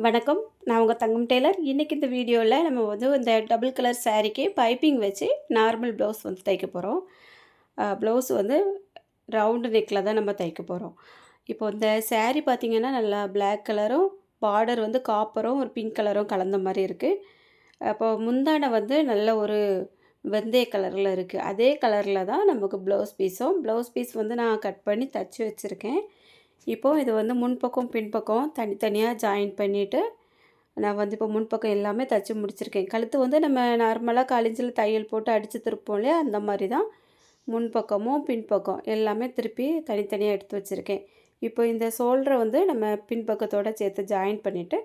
வணக்கம். நான் உங்க தங்கம் டெய்லர். இன்னைக்கு இந்த வீடியோல நம்ம வந்து இந்த டபுள் கலர் சாரீக்கு பைப்பிங் வச்சு நார்மல் ப்ளவுஸ் வந்து தைக்க போறோம். ப்ளவுஸ் வந்து ரவுண்டு நெக்ல தான் நம்ம தைக்க போறோம். இப்போ இந்த சாரீ பார்த்தீங்கன்னா, நல்லா பிளாக் கலரும், பார்டர் வந்து காப்பரும், ஒரு பிங்க் கலரும் கலந்த மாரி இருக்கு. அப்போ முந்தான வந்து நல்ல ஒரு வெந்தய கலர்ல இருக்கு. அதே கலர்ல தான் நமக்கு ப்ளவுஸ் பீஸ் வந்து நான் கட் பண்ணி தச்சு வச்சுருக்கேன். இப்போ இது வந்து முன்பக்கம், பின்பக்கம் தனித்தனியா ஜாயின் பண்ணிட்டு, நான் வந்து இப்போ முன்பக்கம் எல்லாமே தச்சு முடிச்சிருக்கேன். கழுத்து வந்து நம்ம நார்மலா காலேஜில தையல் போட்டு அடிச்சு திருப்போம் இல்லையா? அந்த மாரி தான் முன்பக்கமும், பின்பக்கம் எல்லாமே திருப்பி தனித்தனியா எடுத்து வச்சுருக்கேன். இப்போ இந்த ஷோல்டர வந்து நம்ம பின்பக்கத்தோட சேர்த்து ஜாயின் பண்ணிட்டு,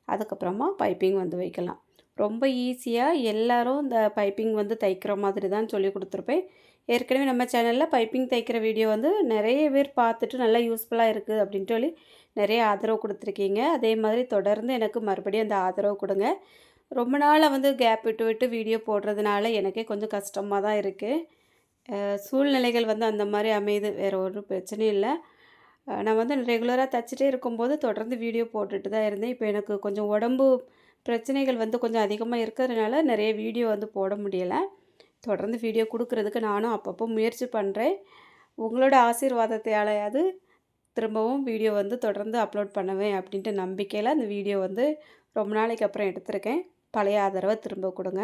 அதுக்கப்புறமா பைப்பிங் வந்து வைக்கலாம். ரொம்ப ஈஸியா எல்லாரும் இந்த பைப்பிங் வந்து தைக்கிற மாதிரி தான் சொல்லிக் குடுத்துருப்பேன். ஏற்கனவே நம்ம சேனல்ல பைப்பிங் தைக்கிற வீடியோ வந்து நெறைய பேர் பார்த்துட்டு நல்லா யூஸ்ஃபுல்லா இருக்குது அப்படின்னு சொல்லி நெறைய ஆதரவு குடுத்துருக்கீங்க. அதே மாதிரி தொடர்ந்து எனக்கு மறுபடியும் அந்த ஆதரவு குடுங்க. ரொம்ப நாளா வந்து கேப் விட்டு விட்டு வீடியோ போடுறதுனால எனக்கே கொஞ்சம் கஷ்டமா தான் இருக்கு. சூழ்நிலைகள் வந்து அந்த மாரி அமையுது. வேற ஒரு பிரச்சனையும் இல்ல. நான் வந்து ரெகுலரா தச்சுட்டே இருக்கும்போது தொடர்ந்து வீடியோ போட்டுட்டு தான் இருந்தேன். இப்போ எனக்கு கொஞ்சம் உடம்பு பிரச்சனைகள் வந்து கொஞ்சம் அதிகமா இருக்கிறதுனால நெறைய வீடியோ வந்து போட முடியல. தொடர்ந்து வீடியோ குடுக்குறதுக்கு நானும் அப்பப்போ முயற்சி பண்றேன். உங்களோட ஆசீர்வாதத்தாலயாவது திரும்பவும் வீடியோ வந்து தொடர்ந்து அப்லோட் பண்ணுவேன் அப்படின்ட்டு நம்பிக்கையில அந்த வீடியோ வந்து ரொம்ப நாளைக்கு அப்புறம் எடுத்திருக்கேன். பழைய ஆதரவ திரும்ப குடுங்க.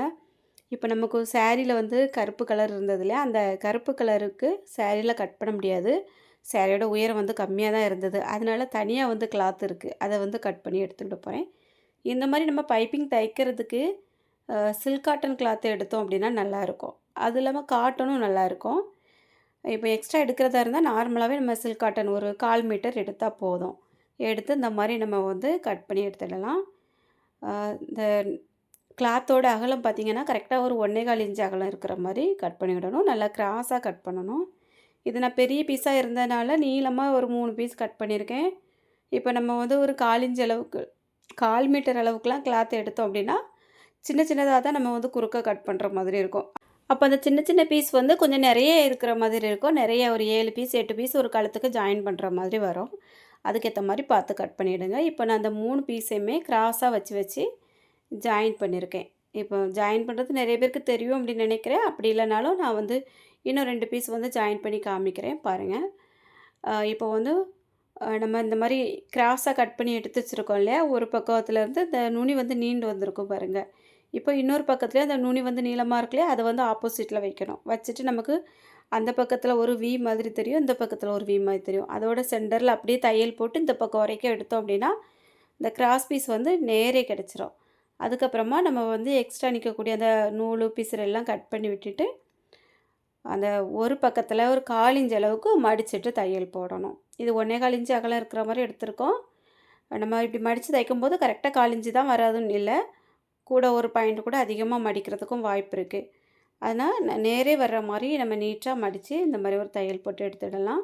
இப்போ நமக்கு சாரீல வந்து கருப்பு கலர் இருந்தது இல்லையா? அந்த கருப்பு கலருக்கு சாரீல கட் பண்ண முடியாது. சாரியோட உயரம் வந்து கம்மியா தான் இருந்தது. அதனால தனியா வந்து கிளாத் இருக்கு. அத வந்து கட் பண்ணி எடுத்துட்டு போறேன். இந்த மாரி நம்ம பைப்பிங் தைக்கிறதுக்கு சில்க் காட்டன் கிளாத் எடுத்தோம் அப்படின்னா நல்லாயிருக்கும். அது இல்லாம காட்டனும் நல்லாயிருக்கும். இப்போ எக்ஸ்ட்ரா எடுக்கிறதா இருந்தா நார்மலாவே நம்ம சில்க் காட்டன் ஒரு 1/4 மீட்டர் எடுத்தா போதும். எடுத்து இந்த மாரி நம்ம வந்து கட் பண்ணி எடுத்துடலாம். இந்த கிளாத்தோட அகலம் பார்த்தீங்கன்னா, கரெக்ட்டா ஒரு 1 1/4 இன்ச் அகலம் இருக்கிற மாரி கட் பண்ணிவிடணும். நல்லா கிராஸா கட் பண்ணணும். இது நான் பெரிய பீஸா இருந்தனால நீளமா ஒரு 3 பீஸ் கட் பண்ணியிருக்கேன். இப்போ நம்ம வந்து ஒரு 1/4 இன்ச் அளவுக்கு 1/4 மீட்டர் அளவுக்குலாம் கிளாத் எடுத்தோம் அப்படின்னா, சின்ன சின்னதா தான் நம்ம வந்து குறுக்க கட் பண்ணுற மாதிரி இருக்கும். அப்போ அந்த சின்ன சின்ன பீஸ் வந்து கொஞ்சம் நெறைய இருக்கிற மாதிரி இருக்கும். நெறைய ஒரு 7 பீஸ், 8 பீஸ் ஒரு கழுத்துக்கு ஜாயின் பண்ணுற மாதிரி வரும். அதுக்கேத்த மாரி பார்த்து கட் பண்ணிடுங்க. இப்போ நான் அந்த 3 பீஸையுமே கிராஸா வச்சு வச்சு ஜாயின் பண்ணியிருக்கேன். இப்போ ஜாயின் பண்ணுறது நெறைய பேருக்கு தெரியும் அப்படின்னு நினைக்கிறேன். அப்படி இல்லைனாலும் நான் வந்து இன்னும் 2 பீஸ் வந்து ஜாயின் பண்ணி காமிக்கிறேன் பாருங்க. இப்போ வந்து நம்ம இந்த மாரி கிராஸா கட் பண்ணி எடுத்து வச்சுருக்கோம் இல்லையா? ஒரு பக்கத்துலேருந்து இந்த நுனி வந்து நீண்டு வந்திருக்கும் பாருங்க. இப்போ இன்னொரு பக்கத்துலயும் அந்த நுனி வந்து நீளமா இருக்கு இல்லையா? அத வந்து ஆப்போசிட்ல வைக்கணும். வச்சுட்டு நமக்கு அந்த பக்கத்துல ஒரு வி மாதிரி தெரியும். இந்த பக்கத்துல ஒரு வி மாதிரி தெரியும். அதோட சென்டர்ல அப்படியே தையல் போட்டு இந்த பக்கம் வரைக்கும் எடுத்தோம் அப்படின்னா, இந்த கிராஸ் பீஸ் வந்து நேரே கிடைச்சிரும். அதுக்கப்புறமா நம்ம வந்து எக்ஸ்ட்ரா நிக்கக்கூடிய அந்த நூலு, பிசிறு எல்லாம் கட் பண்ணி விட்டுட்டு, அந்த ஒரு பக்கத்துல ஒரு 1/4 இன்ச் அளவுக்கு மடிச்சுட்டு தையல் போடணும். இது 1 1/4 இன்ச் அகலம் இருக்கிற மாரி எடுத்திருக்கோம். நம்ம இப்படி மடிச்சு தைக்கும்போது கரெக்ட்டா 1/4 இன்ச் தான் வராதுன்னு இல்ல. கூட ஒரு பாயிண்ட் கூட அதிகமா மடிக்கிறதுக்கும் வாய்ப்பு இருக்கு. அதனால் நேரே வர்ற மாரி நம்ம நீட்டா மடித்து இந்த மாதிரி ஒரு தையல் போட்டு எடுத்துடலாம்.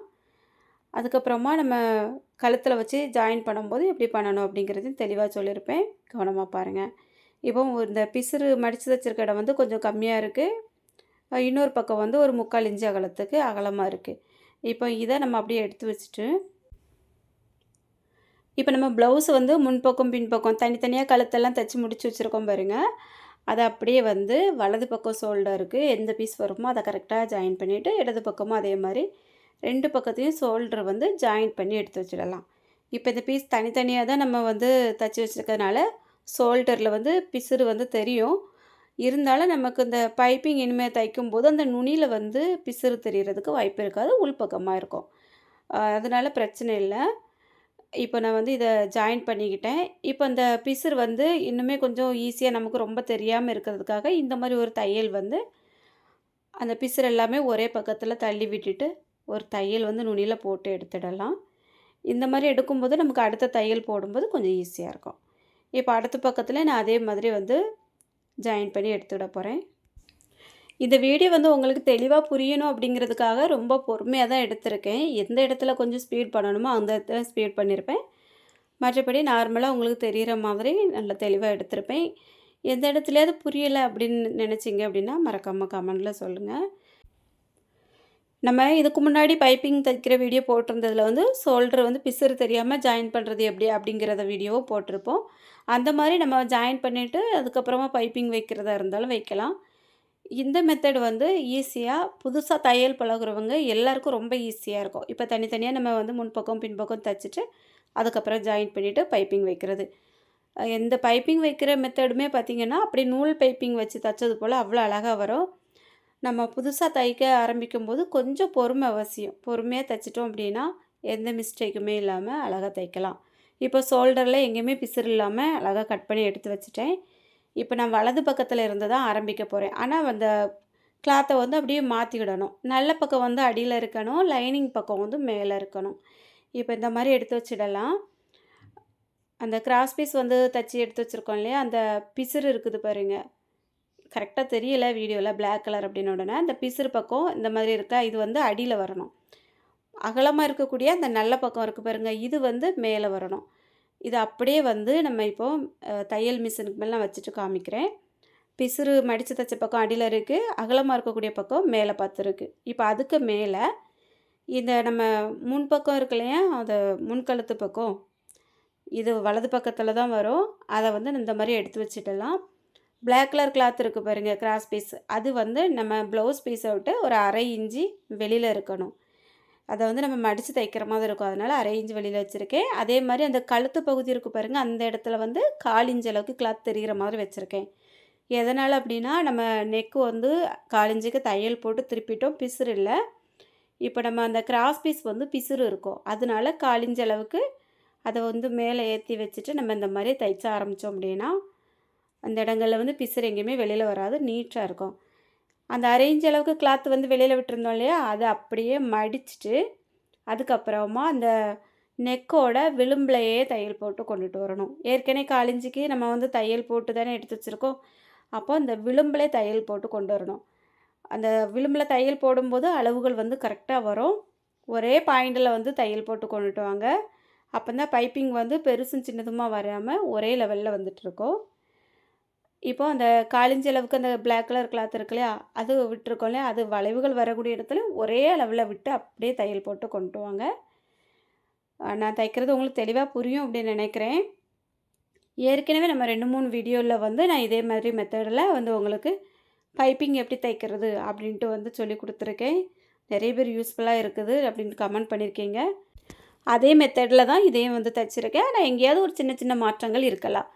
அதுக்கப்புறமா நம்ம கழுத்தில் வச்சு ஜாயின் பண்ணும்போது எப்படி பண்ணணும் அப்படிங்கிறதையும் தெளிவாக சொல்லியிருப்பேன். கவனமாக பாருங்கள். இப்போ இந்த பிசுறு மடித்து வச்சிருக்க இடம் வந்து கொஞ்சம் கம்மியாக இருக்குது. இன்னொரு பக்கம் வந்து ஒரு 3/4 இன்ச்சு அகலத்துக்கு அகலமாக இருக்குது. இப்போ இதை நம்ம அப்படியே எடுத்து வச்சுட்டு, இப்போ நம்ம ப்ளவுஸ் வந்து முன்பக்கம், பின்பக்கம் தனித்தனியாக கழுத்தெல்லாம் தைச்சு முடிச்சு வச்சுருக்கோம் பாருங்க. அத அப்படியே வந்து வலது பக்கம் ஷோல்டருக்கு எந்த பீஸ் வருமோ அத கரெக்ட்டா ஜாயின் பண்ணிவிட்டு, இடது பக்கமும் அதே மாரி 2 பக்கத்தையும் ஷோல்டர் வந்து ஜாயின் பண்ணி எடுத்து வச்சிடலாம். இப்போ இந்த பீஸ் தனித்தனியா தான் நம்ம வந்து தச்சு வச்சிருக்கிறதுனால, ஷோல்டரில் வந்து பிசுறு வந்து தெரியும். இருந்தாலும் நமக்கு இந்த பைப்பிங் இனிமே தைக்கும்போது, அந்த நுனியில வந்து பிசுறு தெரியறதுக்கு வாய்ப்பு இருக்காது. உள்பக்கமா இருக்கும். அதனால பிரச்சனை இல்ல. இப்போ நான் வந்து இத ஜாயின் பண்ணிக்கிட்டேன். இப்போ இந்த பிசிறு வந்து இன்னுமே கொஞ்சம் ஈஸியா நமக்கு ரொம்ப தெரியாம இருக்கிறதுக்காக, இந்த மாரி ஒரு தையல் வந்து அந்த பிசிறு எல்லாமே ஒரே பக்கத்துல தள்ளி விட்டுட்டு, ஒரு தையல் வந்து நுனியில போட்டு எடுத்துடலாம். இந்த மாரி எடுக்கும்போது நமக்கு அடுத்த தையல் போடும்போது கொஞ்சம் ஈஸியா இருக்கும். இப்போ அடுத்த பக்கத்துல நான் அதே மாதிரி வந்து ஜாயின் பண்ணி எடுத்துட போறேன். இந்த வீடியோ வந்து உங்களுக்கு தெளிவா புரியணும் அப்படிங்கிறதுக்காக ரொம்ப பொறுமையா தான் எடுத்திருக்கேன். எந்த இடத்துல கொஞ்சம் ஸ்பீட் பண்ணணுமோ, அந்த இடத்துல ஸ்பீட் பண்ணியிருப்பேன். மற்றபடி நார்மலா உங்களுக்கு தெரியிற மாதிரி நல்ல தெளிவா எடுத்திருப்பேன். எந்த இடத்துலயாவது புரியல அப்படின்னு நினச்சிங்க அப்படின்னா, மறக்காம கமெண்ட்ல சொல்லுங்க. நம்ம இதுக்கு முன்னாடி பைப்பிங் தைக்கிற வீடியோ போட்டிருந்ததில் வந்து ஷோல்டர் வந்து பிசுறு தெரியாமல் ஜாயின் பண்ணுறது எப்படி அப்படிங்கிறத வீடியோவும் போட்டிருப்போம். அந்த மாதிரி நம்ம ஜாயின் பண்ணிவிட்டு அதுக்கப்புறமா பைப்பிங் வைக்கிறதா இருந்தாலும் வைக்கலாம். இந்த மெத்தட் வந்து ஈஸியாக புதுசாக தையல் பழகுறவங்க எல்லாருக்கும் ரொம்ப ஈஸியாக இருக்கும். இப்போ தனித்தனியாக நம்ம வந்து முன்பக்கம் பின்பக்கம் தைச்சிட்டு அதுக்கப்புறம் ஜாயின் பண்ணிவிட்டு பைப்பிங் வைக்கிறது. எந்த பைப்பிங் வைக்கிற மெத்தடுமே பார்த்திங்கன்னா அப்படி நூல் பைப்பிங் வச்சு தைச்சது போல் அவ்வளோ அழகாக வரும். நம்ம புதுசாக தைக்க ஆரம்பிக்கும்போது கொஞ்சம் பொறுமை அவசியம். பொறுமையாக தைச்சிட்டோம் அப்படின்னா எந்த மிஸ்டேக்குமே இல்லாமல் அழகாக தைக்கலாம். இப்போ ஷோல்டரில் எங்கேயுமே பிசுறு இல்லாமல் அழகாக கட் பண்ணி எடுத்து வச்சுட்டேன். இப்போ நான் வலது பக்கத்தில் இருந்து தான் ஆரம்பிக்க போகிறேன். ஆனால் அந்த கிளாத்தை வந்து அப்படியே மாற்றிக்கிடணும். நல்ல பக்கம் வந்து அடியில் இருக்கணும், லைனிங் பக்கம் வந்து மேலே இருக்கணும். இப்போ இந்த மாதிரி எடுத்து வச்சிடலாம். அந்த கிராஸ் பீஸ் வந்து தைச்சி எடுத்து வச்சுருக்கோம் இல்லையா, அந்த பிசுறு இருக்குது பாருங்கள். கரெக்டாக தெரியல வீடியோவில் பிளாக் கலர் அப்படின்னு உடனே அந்த பிசுறு பக்கம் இந்த மாதிரி இருக்கா, இது வந்து அடியில் வரணும். அகலமாக இருக்கக்கூடிய அந்த நல்ல பக்கம் இருக்குது பாருங்கள், இது வந்து மேலே வரணும். இது அப்படியே வந்து நம்ம இப்போது தையல் மிஷினுக்கு மேலே நான் வச்சுட்டு காமிக்கிறேன். பிசுறு மடித்து தைச்ச பக்கம் அடியில் இருக்குது, அகலமாக இருக்கக்கூடிய பக்கம் மேலே பார்த்துருக்கு. இப்போ அதுக்கு மேலே இந்த நம்ம முன்பக்கம் இருக்கு இல்லையா, அந்த முன்கழுத்து பக்கம், இது வலது பக்கத்தில் தான் வரும். அதை வந்து இந்த மாதிரி எடுத்து வச்சுட்டலாம். பிளாக் கலர் கிளாத் இருக்குது பாருங்கள், கிராஸ் பீஸ், அது வந்து நம்ம ப்ளவுஸ் பீஸை விட்டு ஒரு 1/2 இன்ச்சு வெளியில் இருக்கணும். அதை வந்து நம்ம மடித்து தைக்கிற மாதிரி இருக்கும், அதனால் 1/2 இன்ச்சு வெளியில் வச்சுருக்கேன். அதே மாதிரி அந்த கழுத்து பகுதி இருக்குது பாருங்கள், அந்த இடத்துல வந்து 1/4 இன்ச்சு அளவுக்கு கிளாத் தெரிகிற மாதிரி வச்சுருக்கேன். எதனால் அப்படின்னா நம்ம நெக்கு வந்து 1/4 இன்ச்சுக்கு தையல் போட்டு திருப்பிட்டோம், பிசுறு இல்லை. இப்போ நம்ம அந்த கிராஸ் பீஸ் வந்து பிசுறு இருக்கும், அதனால 1/4 இன்ச்சு அளவுக்கு அதை வந்து மேலே ஏற்றி வச்சுட்டு நம்ம இந்த மாதிரி தைச்ச ஆரம்பித்தோம் அப்படின்னா அந்த இடங்களில் வந்து பிசுறு எங்கேயுமே வெளியில் வராது, நீட்டாக இருக்கும். அந்த 1/2 இன்ச் அளவுக்கு கிளாத் வந்து வெளியில் விட்டுருந்தோம் இல்லையா, அதை அப்படியே மடிச்சுட்டு அதுக்கப்புறமா அந்த நெக்கோட விளிம்புலையே தையல் போட்டு கொண்டுட்டு வரணும். ஏற்கனவே 1/4 இன்ச்சுக்கு நம்ம வந்து தையல் போட்டு தானே எடுத்து வச்சுருக்கோம். அப்போ அந்த விளிம்புலே தையல் போட்டு கொண்டு வரணும். அந்த விளிம்பில் தையல் போடும்போது அளவுகள் வந்து கரெக்டாக வரும். ஒரே பாயிண்டில் வந்து தையல் போட்டு கொண்டுட்டு வாங்க. அப்போ தான் பைப்பிங் வந்து பெருசும் சின்னதுமாக வராமல் ஒரே லெவலில் வந்துட்டுருக்கோம். இப்போது அந்த 1/4 இன்ச் அளவுக்கு அந்த பிளாக் கலர் கிளாத் இருக்கு இல்லையா, அது விட்டுருக்கோம் இல்லையா, அது வளைவுகள் வரக்கூடிய இடத்துல ஒரே அளவில் விட்டு அப்படியே தையல் போட்டு கொண்டு வாங்க. நான் தைக்கிறது உங்களுக்கு தெளிவாக புரியும் அப்படின்னு நினைக்கிறேன். ஏற்கனவே நம்ம 2-3 வீடியோவில் வந்து நான் இதே மாதிரி மெத்தடில் வந்து உங்களுக்கு பைப்பிங் எப்படி தைக்கிறது அப்படின்ட்டு வந்து சொல்லி கொடுத்துருக்கேன். நிறைய பேர் யூஸ்ஃபுல்லாக இருக்குது அப்படின்ட்டு கமெண்ட் பண்ணியிருக்கீங்க. அதே மெத்தடில் தான் இதையும் வந்து தைச்சிருக்கேன். ஆனால் எங்கேயாவது ஒரு சின்ன சின்ன மாற்றங்கள் இருக்கலாம்.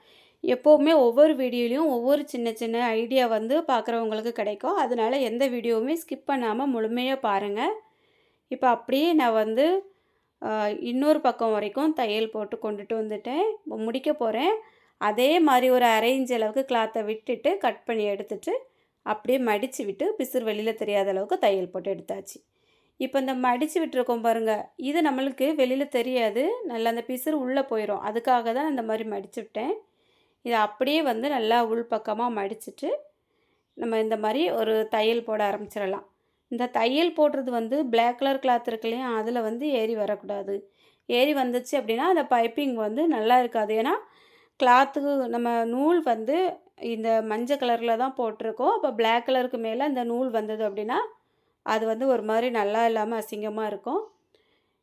எப்போவுமே ஒவ்வொரு வீடியோலையும் ஒவ்வொரு சின்ன சின்ன ஐடியா வந்து பார்க்குறவங்களுக்கு கிடைக்கும். அதனால் எந்த வீடியோவுமே ஸ்கிப் பண்ணாமல் முழுமையாக பாருங்கள். இப்போ அப்படியே நான் வந்து இன்னொரு பக்கம் வரைக்கும் தையல் போட்டு கொண்டுட்டு வந்துட்டேன். முடிக்க போகிறேன். அதே மாதிரி ஒரு 1/2 இன்ச் அளவுக்கு கிளாத்தை விட்டுட்டு கட் பண்ணி எடுத்துட்டு அப்படியே மடித்து விட்டு பிசுறு வெளியில் தெரியாத அளவுக்கு தையல் போட்டு எடுத்தாச்சு. இப்போ இந்த மடித்து விட்டுருக்கோம் பாருங்கள், இது நம்மளுக்கு வெளியில் தெரியாது, நல்லா அந்த பிசுறு உள்ளே போயிடும். அதுக்காக தான் இந்த மாதிரி மடித்து விட்டேன். இதை அப்படியே வந்து நல்லா உள்பக்கமாக மடிச்சுட்டு நம்ம இந்த மாதிரி ஒரு தையல் போட ஆரம்பிச்சிடலாம். இந்த தையல் போடுறது வந்து பிளாக் கலர் கிளாத் இருக்கு இல்லையா, அதில் வந்து ஏறி வரக்கூடாது. ஏறி வந்துச்சு அப்படின்னா அந்த பைப்பிங் வந்து நல்லா இருக்காது. ஏன்னா கிளாத்துக்கு நம்ம நூல் வந்து இந்த மஞ்சள் கலரில் தான் போட்டிருக்கோம். அப்போ பிளாக் கலருக்கு மேலே அந்த நூல் வந்தது அப்படின்னா அது வந்து ஒரு மாதிரி நல்லா இல்லாமல் அசிங்கமாக இருக்கும்.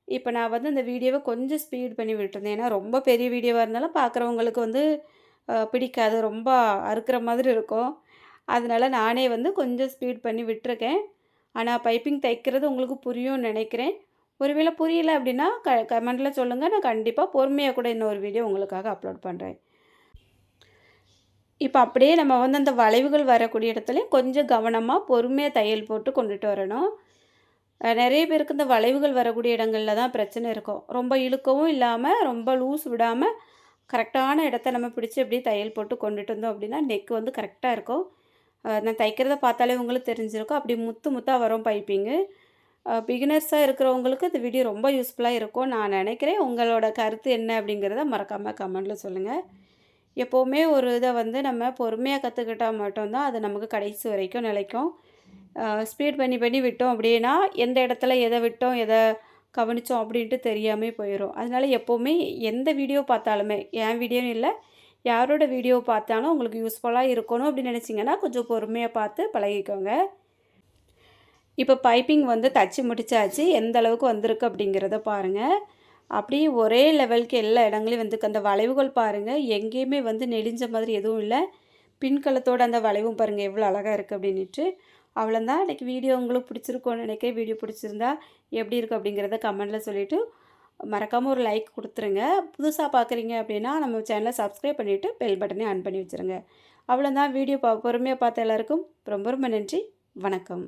இப்போ நான் வந்து இந்த வீடியோவை கொஞ்சம் ஸ்பீட் பண்ணி விட்டுருந்தேன். ஏன்னா ரொம்ப பெரிய வீடியோவாக இருந்தாலும் பார்க்குறவங்களுக்கு வந்து பிடிக்காது, ரொம்ப அறுக்கிற மாதிரி இருக்கும். அதனால் நானே வந்து கொஞ்சம் ஸ்பீட் பண்ணி விட்டுருக்கேன். ஆனால் பைப்பிங் தைக்கிறது உங்களுக்கு புரியும்னு நினைக்கிறேன். ஒருவேளை புரியல அப்படின்னா கமெண்டில் சொல்லுங்கள். நான் கண்டிப்பாக பொறுமையாக கூட இன்னொரு வீடியோ உங்களுக்காக அப்லோட் பண்ணுறேன். இப்போ அப்படியே நம்ம வந்து அந்த வளைவுகள் வரக்கூடிய இடத்துலையும் கொஞ்சம் கவனமாக பொறுமையாக தையல் போட்டு கொண்டுட்டு வரணும். நிறைய பேருக்கு இந்த வளைவுகள் வரக்கூடிய இடங்களில் தான் பிரச்சனை இருக்கும். ரொம்ப இழுக்கவும் இல்லாமல் ரொம்ப லூஸ் விடாமல் கரெக்டான இடத்த நம்ம பிடிச்சி அப்படியே தையல் போட்டு கொண்டுட்டு வந்தோம் அப்படின்னா நெக் வந்து கரெக்டாக இருக்கும். நான் தைக்கிறத பார்த்தாலே உங்களுக்கு தெரிஞ்சிருக்கும். அப்படி முத்து முத்தாக வரும் பைப்பிங்கு. பிகினர்ஸாக இருக்கிறவங்களுக்கு இந்த வீடியோ ரொம்ப யூஸ்ஃபுல்லாக இருக்கும் நான் நினைக்கிறேன். உங்களோட கருத்து என்ன அப்படிங்கிறத மறக்காமல் கமெண்டில் சொல்லுங்கள். எப்போவுமே ஒரு இதை வந்து நம்ம பொறுமையாக கற்றுக்கிட்டால் மட்டும்தான் அது நமக்கு கடைசி வரைக்கும் நிலைக்கும். ஸ்பீட் பண்ணி பண்ணி விட்டோம் அப்படின்னா எந்த இடத்துல எதை விட்டோம் எதை கவனித்தோம் அப்படின்ட்டு தெரியாமல் போயிடும். அதனால் எப்போவுமே எந்த வீடியோ பார்த்தாலுமே, என் வீடியோன்னு இல்லை, யாரோட வீடியோ பார்த்தாலும் உங்களுக்கு யூஸ்ஃபுல்லாக இருக்கணும் அப்படின்னு நினச்சிங்கன்னா கொஞ்சம் பொறுமையாக பார்த்து பழகிக்கோங்க. இப்போ பைப்பிங் வந்து தச்சு முடிச்சாச்சு. எந்த அளவுக்கு வந்திருக்கு அப்படிங்கிறத பாருங்கள். அப்படியே ஒரே லெவலுக்கு எல்லா இடங்களையும் வந்து அந்த வளைவுகள் பாருங்கள். எங்கேயுமே வந்து நெளிஞ்ச மாதிரி எதுவும் இல்லை. பின்கலத்தோட அந்த வளைவும் பாருங்கள் எவ்வளோ அழகாக இருக்குது அப்படின்ட்டு. அவ்வளோதான். இன்றைக்கி வீடியோ உங்களுக்கு பிடிச்சிருக்கோன்னு நினைக்கிறேன். வீடியோ பிடிச்சிருந்தா எப்படி இருக்குது அப்படிங்கிறத கமெண்ட்டில் சொல்லிவிட்டு மறக்காமல் ஒரு லைக் கொடுத்துருங்க. புதுசாக பார்க்குறீங்க அப்படின்னா நம்ம சேனலை சப்ஸ்கிரைப் பண்ணிவிட்டு பெல் பட்டனையும் ஆன் பண்ணி வச்சுருங்க. அவ்வளோதான். வீடியோ பொறுமையாக பார்த்த எல்லாருக்கும் ரொம்ப ரொம்ப நன்றி. வணக்கம்.